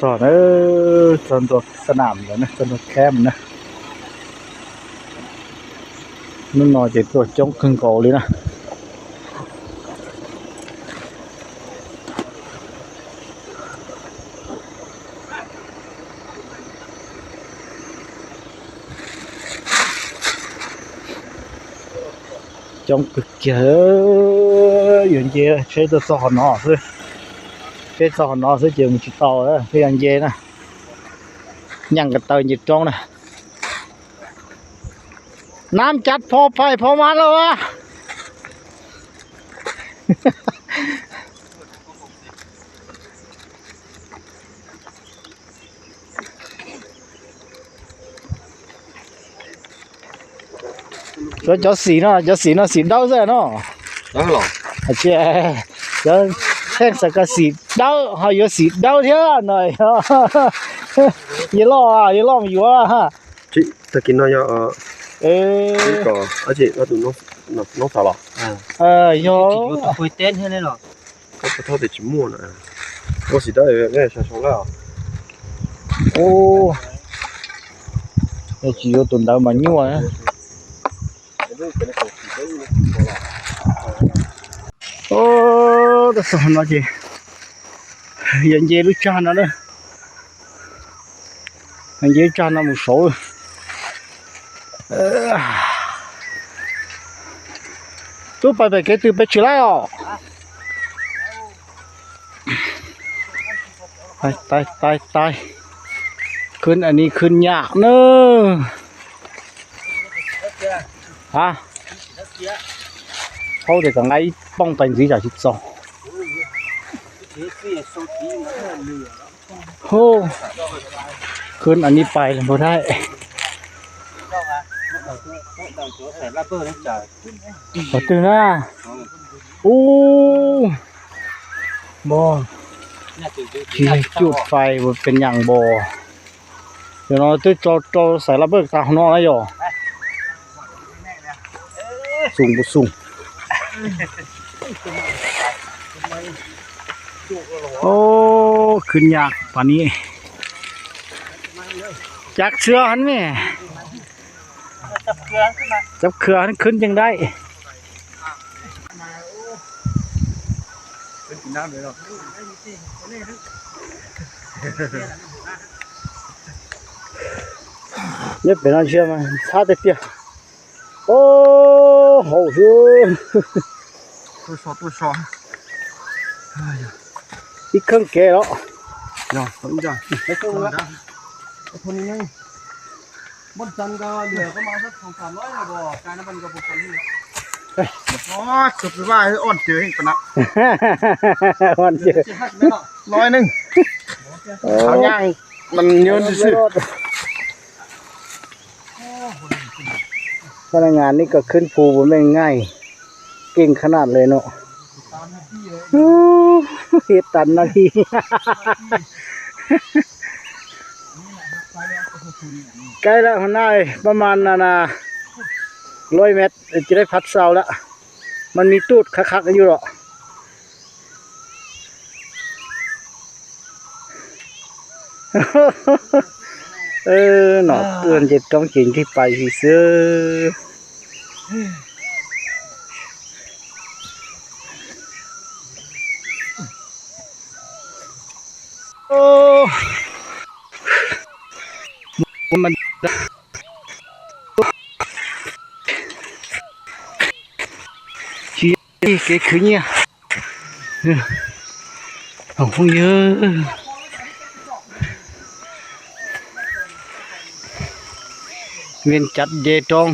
สอนสอนตัวสนามเลยนะสอนตัวแคมป์นะนั่นนอนเจ็บตัวจ้องขึ้นเกาเลยนะtrong cực kia hiện giờ chơi được sò nọ thôi chơi sò nọ sẽ chịu một chút tàu đó thì hiện giờ nè nhằng cái tàu nhiệt trong này nam chặt phò phải phò mát rồi á cho xỉ nó xỉ đau rồi nó đó là chị cho xem sao cái xỉ đau hay có xỉ đau thế này gì lo mà vừa ha chị ta kinh nói cho ê có ở chị nó tụi nó sao lọ yo hồi tên hơn đấy rồi có thôi để chỉ mua này có gì đó nghe sao sao là ô chỉ có tuần đầu mà nhiêu à ô, đó sao nó gì? Hiện giờ lúc cha nó đó, hiện giờ cha nó một số, tôi phải cái từ bên chỗ này à, tay,ขึ้นอันนี้ขึ้นยากเนอะฮะเขาจะไงป้องเป็นสีจากชิดซองโอ้ขึ้นอันนี้ไปเลยพอได้พอตื่นนะโอ้บอที่จุดไฟมันเป็นอย่างบอเดี๋ยวเราจะใส่ระเบิดตาของน้องอะไรอยู่สูงบุสูงโอ้ขึ้นยากป่านนี้จักเชือหันไหมจับเครือหันขึ้นยังได้nhất phải nói chưa mà xa tới kia ô hậu chưa tôi so ít khăn kè đó rồi vẫn rồi cái con đó cái con này bớt chân cơ lừa có máu rất không phản lỗi là bò cái nó bắn cái bột phản đi đó chụp cái vai ổn chưa hình phần nào ổn chưa nói nưng tháo nhang mình nhớ đi sư พนักงานนี่ก็ขึ้นภูบนไม่ง่ายเก่งขนาดเลยเนาะเฮ็ดตันนาทีใกล้แล้วหัวหน้าประมาณ100 เมตรจะได้พัดเสาแล้วมันมีตูดคักๆอยู่หรอหนอเตือนเจ็บต้องจริงที่ไปพี่ซื้อโอ้มันชี้เก๋ขึ้นเนี่ยโอ้โหเยอะเวียนจัดเยตอง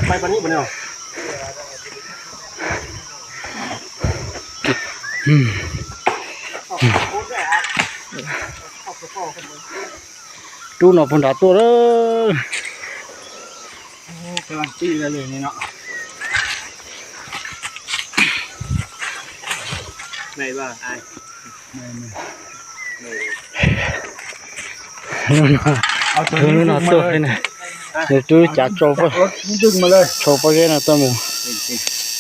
ไปปานนี้ปะเนี่ยดูหน่อผลดาตัวเลยกำลังจี้เลยนี่เนาะไม่บ้าไอ้เอาตัวนี้มาตัวนี่นะ เดี๋ยวดูจากโจไป รถดึงมาเลย โชว์ไปเลยนะตัวหมู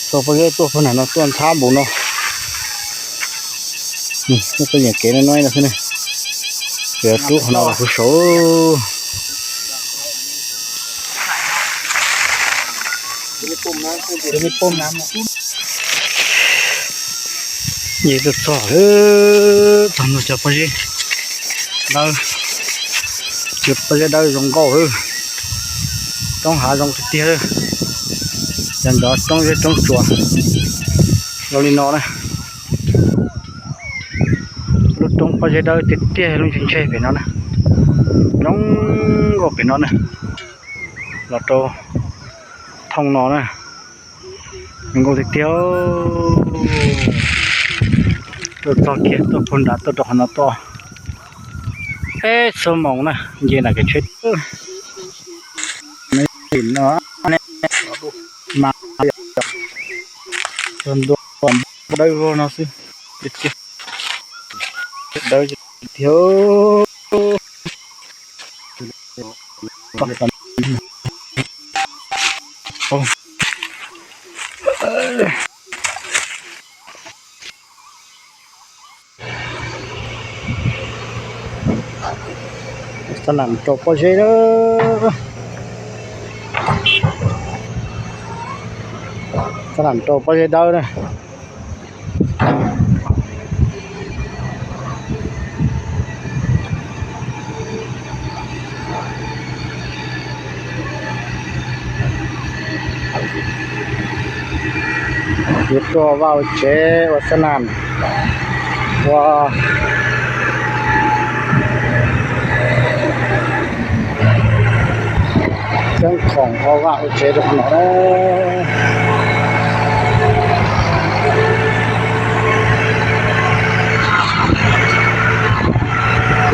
โชว์ไปเลยตัวขนาดนั้นตัวช้าบุเนาะนี่ตัวอย่างเก๋น้อยๆนะคือนี่เดี๋ยวตู้ของเราผู้โชว์จะมีปุ่มน้ำนะยี่ตัวต่อทำมาจะไปเลยได้จุดไปเลยได้รองเก้าต้องหารองเตี้ยยันดอต้องเรียกต้องจั่วเราลีนอนะรถตรงไปเลยได้เตี้ยลุงชิงเช่เป็นนอนะน้องก็เป็นนอนะเราโตท่องนอนะมันก็เตี้ยตัวต่อเกียร์ตัวคนด่าตัวหันตัวสมองนะเย็นอะไรกันชุดไม่เห็นเนาะมาจนตัวได้ก็น่าสิได้เที่ยวสนามจบไปใช่ไหมสนามจบไปใช่ได้เลยยึดตัวว่าวเจ้วัสนามว่าเรื่องของเพราะว่าเจ้ทุกคนนะ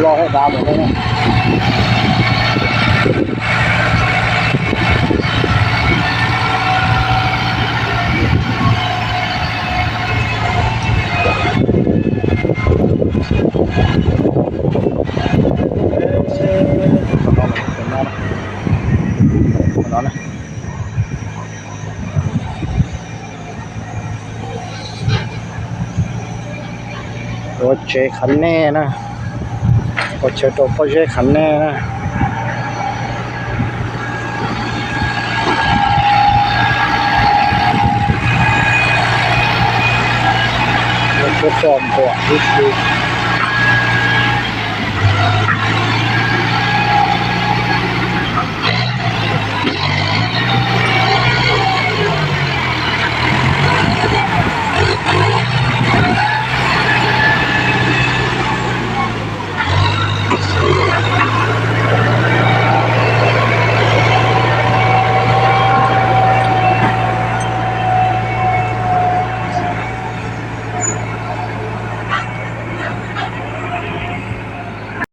รอให้ดาวหมดเลยนะโอเชขันแน่นะโอเชตัวโอเชขันแน่นะโอเชฟอร์มตัวที่